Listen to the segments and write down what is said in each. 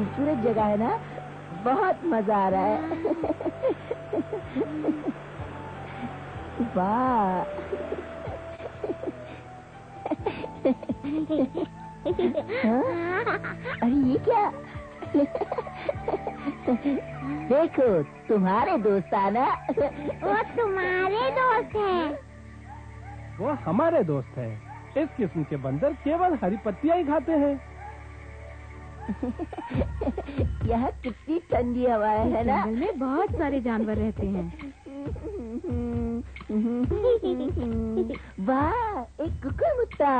खूबसूरत जगह है ना, बहुत मजा आ रहा है। वाह। अरे ये क्या? देखो तुम्हारे दोस्त आना। वो तुम्हारे दोस्त हैं। वो हमारे दोस्त हैं। इस किस्म के बंदर केवल हरी पत्तियां ही खाते हैं। यहाँ कितनी ठंडी हवा है ना। जंगल में बहुत सारे जानवर रहते हैं। वाह, एक कुकुरमुत्ता।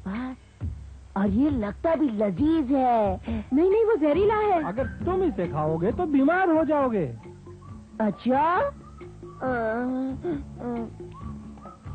वाह, और ये लगता भी लजीज है। नहीं नहीं, वो जहरीला है। अगर तुम इसे खाओगे तो बीमार हो जाओगे। अच्छा?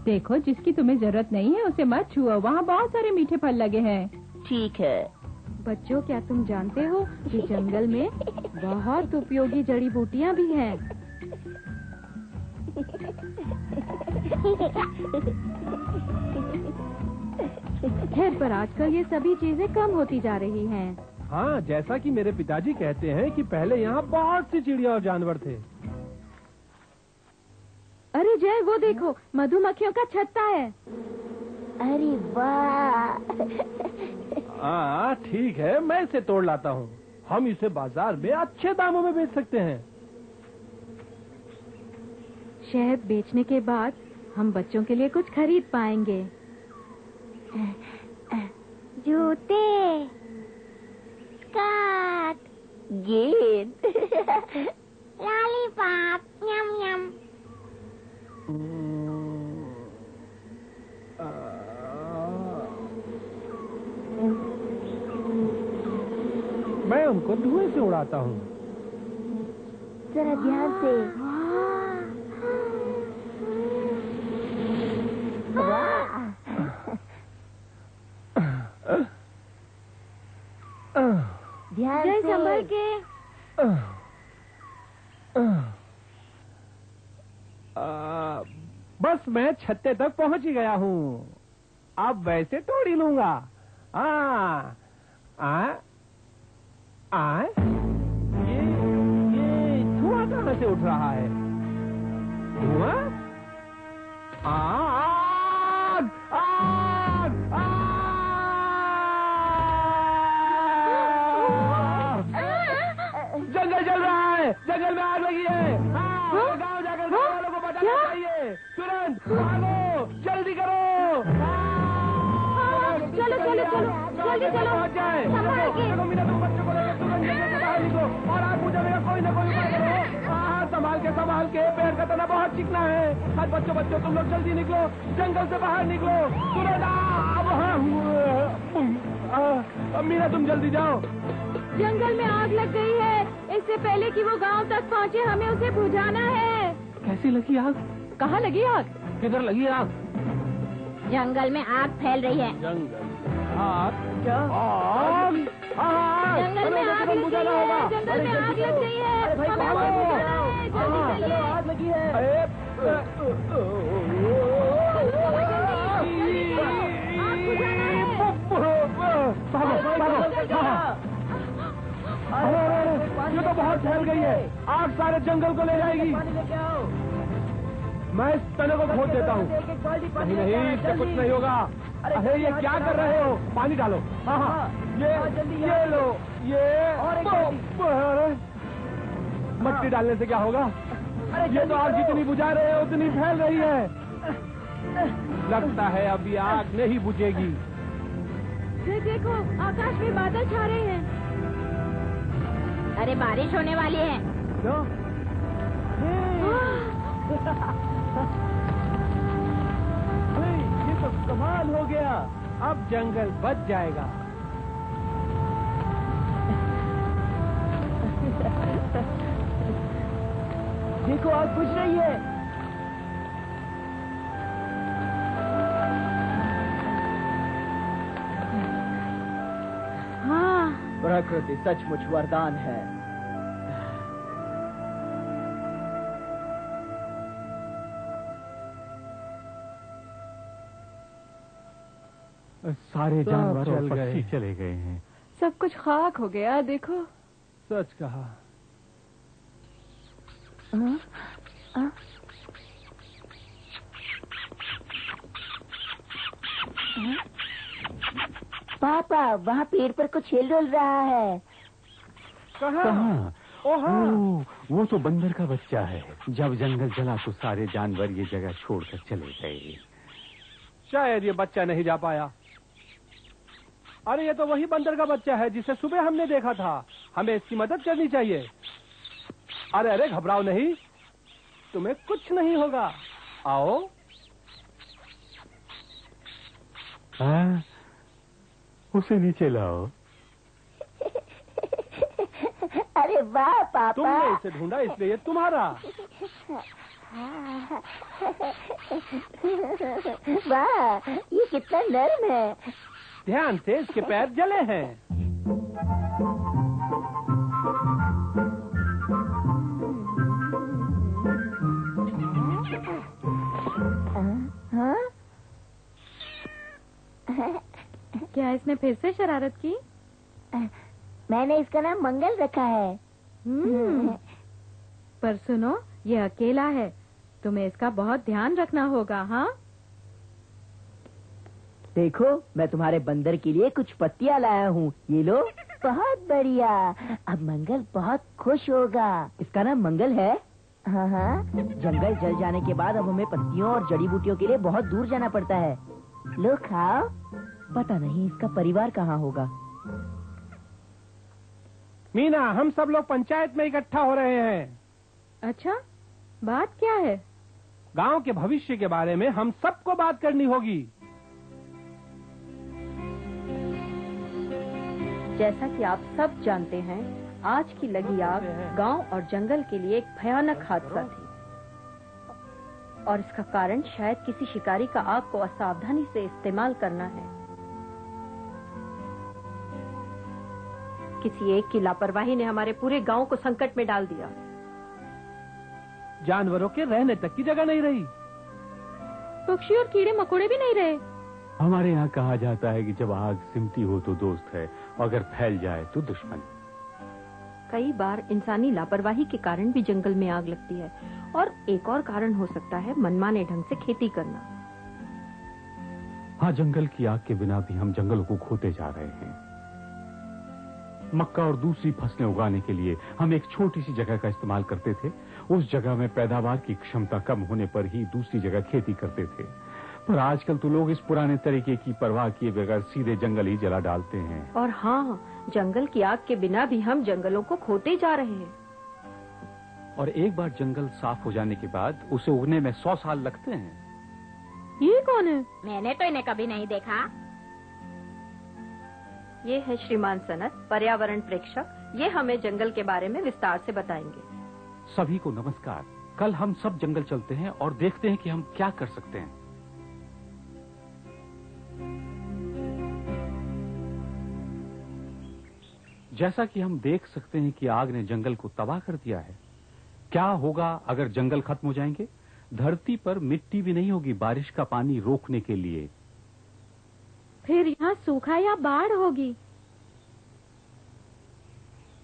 देखो, जिसकी तुम्हें जरूरत नहीं है उसे मत छुओ। वहाँ बहुत सारे मीठे फल लगे हैं। ठीक है। बच्चों, क्या तुम जानते हो कि जंगल में बहुत उपयोगी जड़ी बूटियाँ भी हैं। खैर, पर आजकल ये सभी चीजें कम होती जा रही हैं। हाँ, जैसा कि मेरे पिताजी कहते हैं कि पहले यहाँ बहुत सी चिड़िया और जानवर थे। अरे जय, वो देखो, मधुमक्खियों का छत्ता है। अरे वाह। हाँ ठीक है, मैं इसे तोड़ लाता हूँ। हम इसे बाजार में अच्छे दामों में बेच सकते हैं। शहद बेचने के बाद हम बच्चों के लिए कुछ खरीद पाएंगे। जूते, स्कर्ट, गेंद, लॉलीपॉप, यम यम। मैं उनको धुएं से उड़ाता हूँ। जरा ध्यान से। वाह। ध्यान जय, से। संभल के। बस मैं छत्ते तक पहुँच ही गया हूँ। अब वैसे तोड़ ही लूंगा। ये धुआं कहाँ से उठ रहा है? धुआं? आग! आग! जंगल जल रहा है। जंगल में आग लगी है। गाँव जाकर गाँव वालों को बताना चाहिए। तुरंत भागो, जल्दी करो। चलो चलो चलो, जल्दी चलो। पहुंच जाए। मीना, तुम बच्चों को लेकर तुरंत जंगल से बाहर निकलो और आग बुझाने का कोई ना कोई उपाय करो। संभाल के, पेड़ का तना बहुत चिकना है। हर बच्चों तुम लोग जल्दी निकलो, जंगल से बाहर निकलो तुरंत। मीना, तुम जल्दी जाओ। जंगल में आग लग गई है। इससे पहले कि वो गांव तक पहुंचे, हमें उसे बुझाना है। कैसी लगी आग? कहाँ लगी आग? किधर लगी आग? जंगल में आग फैल रही है। जंगल आग? क्या? आग? जंगल में आग लग गई है। जंगल में आग लग गई है। अरे भाई, हमें भागो। उसे बुझाना है। जल्दी चलिए। आग लगी है। आग बुझाना है। ये तो बहुत फैल गई है। आग सारे जंगल को ले जाएगी। पानी लेके आओ। मैं इस तने को खोद देता हूँ। नहीं, इससे कुछ नहीं होगा। अरे ये क्या कर रहे हो? पानी डालो। हाँ, ये लो, ये और मट्टी डालने से क्या होगा? ये तो आग जितनी बुझा रहे हो उतनी फैल रही है। लगता है अब ये आग नहीं बुझेगी। देखो, आकाश में बादल छा रहे हैं। अरे बारिश होने वाली है। ये तो कमाल हो गया। अब जंगल बच जाएगा। देखो, आग बुझ रही है। हाँ, प्रकृति सचमुच वरदान है। सारे जानवर और पक्षी चले गए हैं। सब कुछ खाक हो गया, देखो। सच कहा। पापा, वहाँ पेड़ पर कुछ हिल डुल रहा है। कहाँ? वो तो बंदर का बच्चा है। जब जंगल जला तो सारे जानवर ये जगह छोड़कर चले गए। शायद ये बच्चा नहीं जा पाया। अरे ये तो वही बंदर का बच्चा है जिसे सुबह हमने देखा था। हमें इसकी मदद करनी चाहिए। अरे अरे घबराओ नहीं, तुम्हें कुछ नहीं होगा। आओ। हाँ, उसे नीचे लाओ। अरे वाह पापा, तुमने इसे ढूंढा इसलिए ये तुम्हारा। वाह, ये कितना नर्म है। ध्यान से, इसके पैर जले हैं। हाँ? क्या इसने फिर से शरारत की? मैंने इसका नाम मंगल रखा है। पर सुनो, ये अकेला है, तुम्हें इसका बहुत ध्यान रखना होगा। हाँ, देखो, मैं तुम्हारे बंदर के लिए कुछ पत्तियाँ लाया हूँ, ये लो। बहुत बढ़िया। अब मंगल बहुत खुश होगा। इसका नाम मंगल है। हाँ हाँ। जंगल जल जाने के बाद अब हमें पत्तियों और जड़ी बूटियों के लिए बहुत दूर जाना पड़ता है। लो खाओ। पता नहीं इसका परिवार कहाँ होगा। मीना, हम सब लोग पंचायत में इकट्ठा हो रहे हैं। अच्छा, बात क्या है? गांव के भविष्य के बारे में हम सबको बात करनी होगी। जैसा कि आप सब जानते हैं, आज की लगी आग गांव और जंगल के लिए एक भयानक हादसा थी। और इसका कारण शायद किसी शिकारी का आग को असावधानी से इस्तेमाल करना है। किसी एक की लापरवाही ने हमारे पूरे गांव को संकट में डाल दिया। जानवरों के रहने तक की जगह नहीं रही। पक्षी और कीड़े मकोड़े भी नहीं रहे। हमारे यहाँ कहा जाता है कि जब आग सिमटी हो तो दोस्त है, और अगर फैल जाए तो दुश्मन। कई बार इंसानी लापरवाही के कारण भी जंगल में आग लगती है। और एक और कारण हो सकता है मनमाने ढंग से खेती करना। हाँ, जंगल की आग के बिना भी हम जंगलों को खोते जा रहे हैं। मक्का और दूसरी फसलें उगाने के लिए हम एक छोटी सी जगह का इस्तेमाल करते थे। उस जगह में पैदावार की क्षमता कम होने पर ही दूसरी जगह खेती करते थे। पर आजकल तो लोग इस पुराने तरीके की परवाह किए बगैर सीधे जंगल ही जला डालते हैं। और हाँ, जंगल की आग के बिना भी हम जंगलों को खोते जा रहे हैं। और एक बार जंगल साफ हो जाने के बाद उसे उगने में 100 साल लगते हैं। ये कौन है? मैंने तो इन्हें कभी नहीं देखा। ये है श्रीमान सनत, पर्यावरण प्रेक्षक। ये हमें जंगल के बारे में विस्तार से बताएंगे। सभी को नमस्कार। कल हम सब जंगल चलते हैं और देखते हैं कि हम क्या कर सकते हैं। जैसा कि हम देख सकते हैं कि आग ने जंगल को तबाह कर दिया है। क्या होगा अगर जंगल खत्म हो जाएंगे? धरती पर मिट्टी भी नहीं होगी बारिश का पानी रोकने के लिए। फिर यहाँ सूखा या बाढ़ होगी।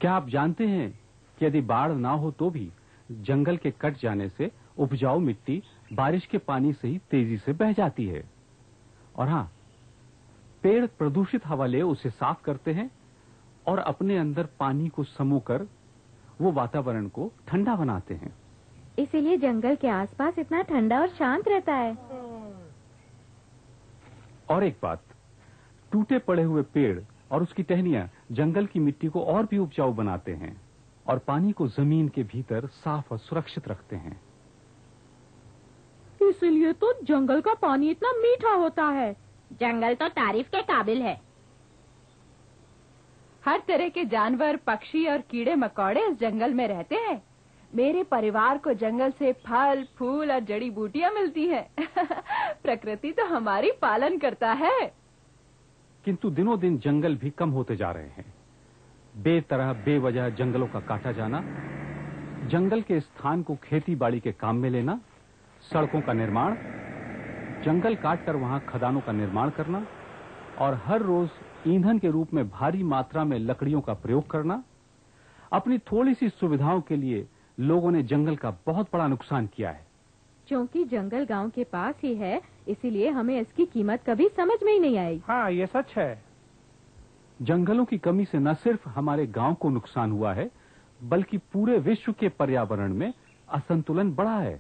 क्या आप जानते हैं कि यदि बाढ़ ना हो तो भी जंगल के कट जाने से उपजाऊ मिट्टी बारिश के पानी से ही तेजी से बह जाती है। और हाँ, पेड़ प्रदूषित हवा ले उसे साफ करते हैं और अपने अंदर पानी को समोकर वो वातावरण को ठंडा बनाते हैं। इसीलिए जंगल के आसपास इतना ठंडा और शांत रहता है। और एक बात, टूटे पड़े हुए पेड़ और उसकी टहनियां जंगल की मिट्टी को और भी उपजाऊ बनाते हैं और पानी को जमीन के भीतर साफ और सुरक्षित रखते हैं। इसलिए तो जंगल का पानी इतना मीठा होता है। जंगल तो तारीफ के काबिल है। हर तरह के जानवर, पक्षी और कीड़े मकोड़े इस जंगल में रहते हैं। मेरे परिवार को जंगल से फल, फूल और जड़ी बूटियां मिलती हैं। प्रकृति तो हमारी पालन करता है। किंतु दिनों दिन जंगल भी कम होते जा रहे हैं। बेतरह बेवजह जंगलों का काटा जाना, जंगल के स्थान को खेती बाड़ी के काम में लेना, सड़कों का निर्माण, जंगल काटकर वहां खदानों का निर्माण करना और हर रोज ईंधन के रूप में भारी मात्रा में लकड़ियों का प्रयोग करना। अपनी थोड़ी सी सुविधाओं के लिए लोगों ने जंगल का बहुत बड़ा नुकसान किया है। क्योंकि जंगल गांव के पास ही है, इसीलिए हमें इसकी कीमत कभी समझ में ही नहीं आई। हाँ, ये सच है। जंगलों की कमी से न सिर्फ हमारे गांव को नुकसान हुआ है, बल्कि पूरे विश्व के पर्यावरण में असंतुलन बढ़ा है।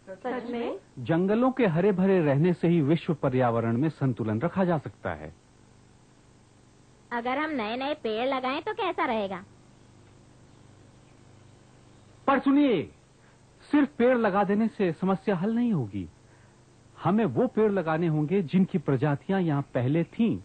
सच में? जंगलों के हरे भरे रहने से ही विश्व पर्यावरण में संतुलन रखा जा सकता है। अगर हम नए नए पेड़ लगाएं तो कैसा रहेगा? पर सुनिए, सिर्फ पेड़ लगा देने से समस्या हल नहीं होगी। हमें वो पेड़ लगाने होंगे जिनकी प्रजातियां यहाँ पहले थीं।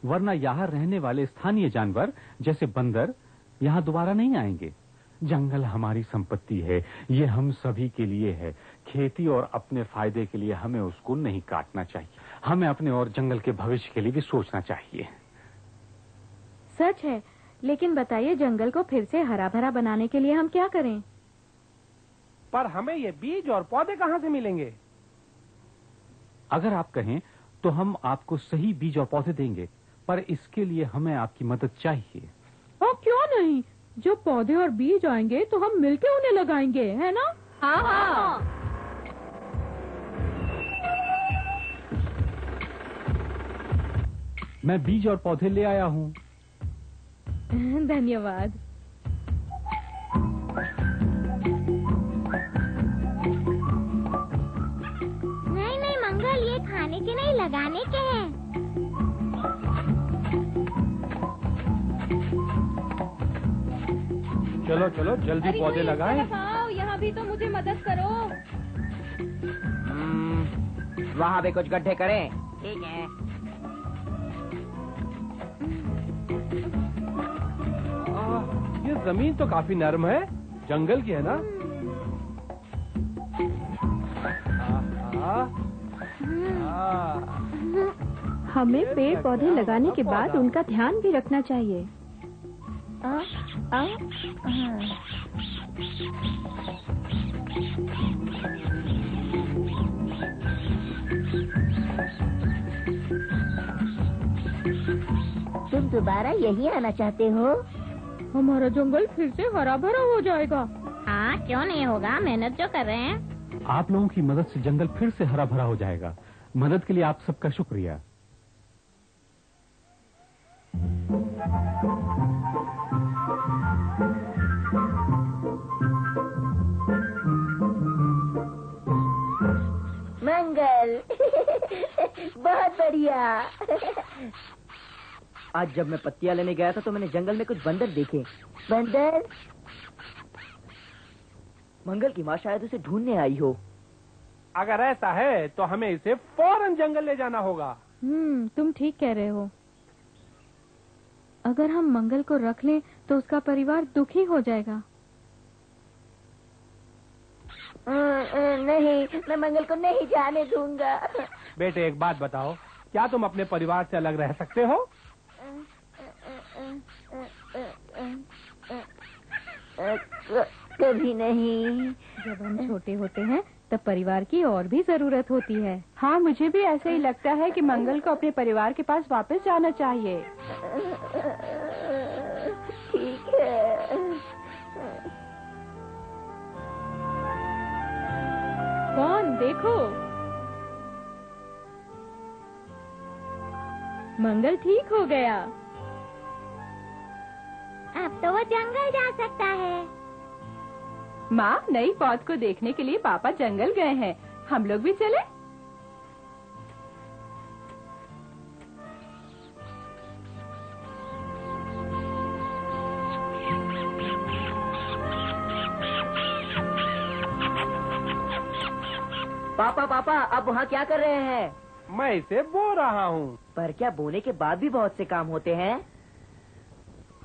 वरना यहाँ रहने वाले स्थानीय जानवर जैसे बंदर यहाँ दोबारा नहीं आएंगे। जंगल हमारी संपत्ति है, ये हम सभी के लिए है। खेती और अपने फायदे के लिए हमें उसको नहीं काटना चाहिए। हमें अपने और जंगल के भविष्य के लिए भी सोचना चाहिए। सच है, लेकिन बताइए जंगल को फिर से हरा भरा बनाने के लिए हम क्या करें? पर हमें ये बीज और पौधे कहाँ से मिलेंगे? अगर आप कहें तो हम आपको सही बीज और पौधे देंगे, पर इसके लिए हमें आपकी मदद चाहिए। क्यों नहीं? जो पौधे और बीज आएंगे तो हम मिलके उन्हें लगाएंगे, है ना? हाँ हाँ। मैं बीज और पौधे ले आया हूँ। धन्यवाद। नहीं मंगल, ये खाने के नहीं लगाने के हैं। चलो चलो जल्दी पौधे लगाएं। यहाँ भी तो मुझे मदद करो। वहाँ भी कुछ गड्ढे करें। ठीक है। ये जमीन तो काफी नरम है, जंगल की है ना? हमें पेड़ पौधे लगाने के बाद उनका ध्यान भी रखना चाहिए। तुम दोबारा यही आना चाहते हो? हमारा जंगल फिर से हरा भरा हो जाएगा। हाँ, क्यों नहीं होगा? मेहनत जो कर रहे हैं। आप लोगों की मदद से जंगल फिर से हरा भरा हो जाएगा। मदद के लिए आप सबका शुक्रिया। मंगल बहुत बढ़िया। आज जब मैं पत्तियां लेने गया था तो मैंने जंगल में कुछ बंदर देखे। बंदर? मंगल की माँ शायद उसे ढूंढने आई हो। अगर ऐसा है तो हमें इसे फौरन जंगल ले जाना होगा। तुम ठीक कह रहे हो। अगर हम मंगल को रख लें तो उसका परिवार दुखी हो जाएगा। नहीं, मैं मंगल को नहीं जाने दूंगा। बेटे एक बात बताओ, क्या तुम अपने परिवार से अलग रह सकते हो? कभी नहीं। जब हम छोटे होते हैं तब परिवार की और भी जरूरत होती है। हाँ, मुझे भी ऐसे ही लगता है कि मंगल को अपने परिवार के पास वापस जाना चाहिए। ठीक है। कौन? देखो, मंगल ठीक हो गया। अब तो वो जंगल जा सकता है। माँ, नई पौध को देखने के लिए पापा जंगल गए हैं। हम लोग भी चले? पापा पापा, आप वहाँ क्या कर रहे हैं? मैं इसे बो रहा हूँ। पर क्या बोने के बाद भी बहुत से काम होते हैं?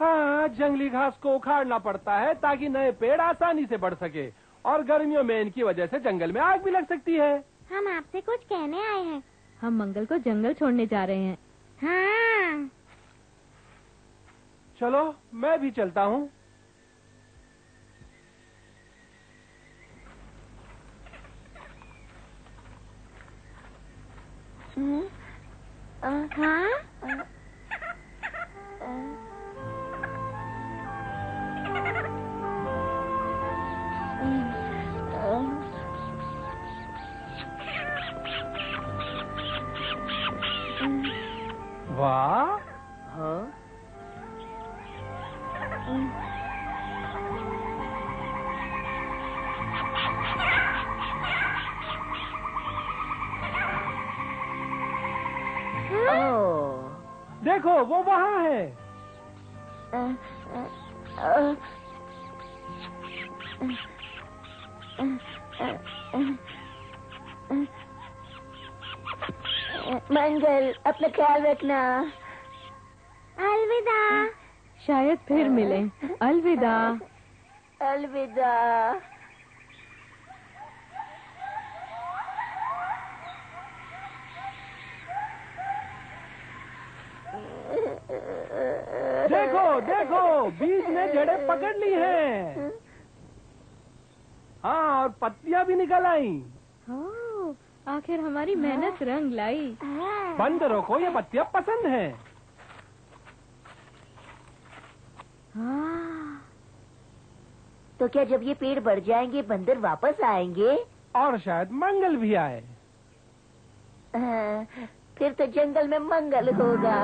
हाँ, जंगली घास को उखाड़ना पड़ता है ताकि नए पेड़ आसानी से बढ़ सके, और गर्मियों में इनकी वजह से जंगल में आग भी लग सकती है। हम आपसे कुछ कहने आए हैं। हम मंगल को जंगल छोड़ने जा रहे हैं। हाँ। चलो, मैं भी चलता हूँ। हाँ? वाह। हाँ? देखो वो वहाँ है। मंगल, अपना ख्याल रखना। अलविदा। शायद फिर मिले। अलविदा। अलविदा। देखो देखो, बीज ने जड़ें पकड़ ली हैं। हाँ, और पत्तियां भी निकल आई। आखिर हमारी मेहनत रंग लाई। बंदरों को ये पत्तियां पसंद हैं। तो क्या जब ये पेड़ बढ़ जाएंगे बंदर वापस आएंगे? और शायद मंगल भी आए। फिर तो जंगल में मंगल होगा।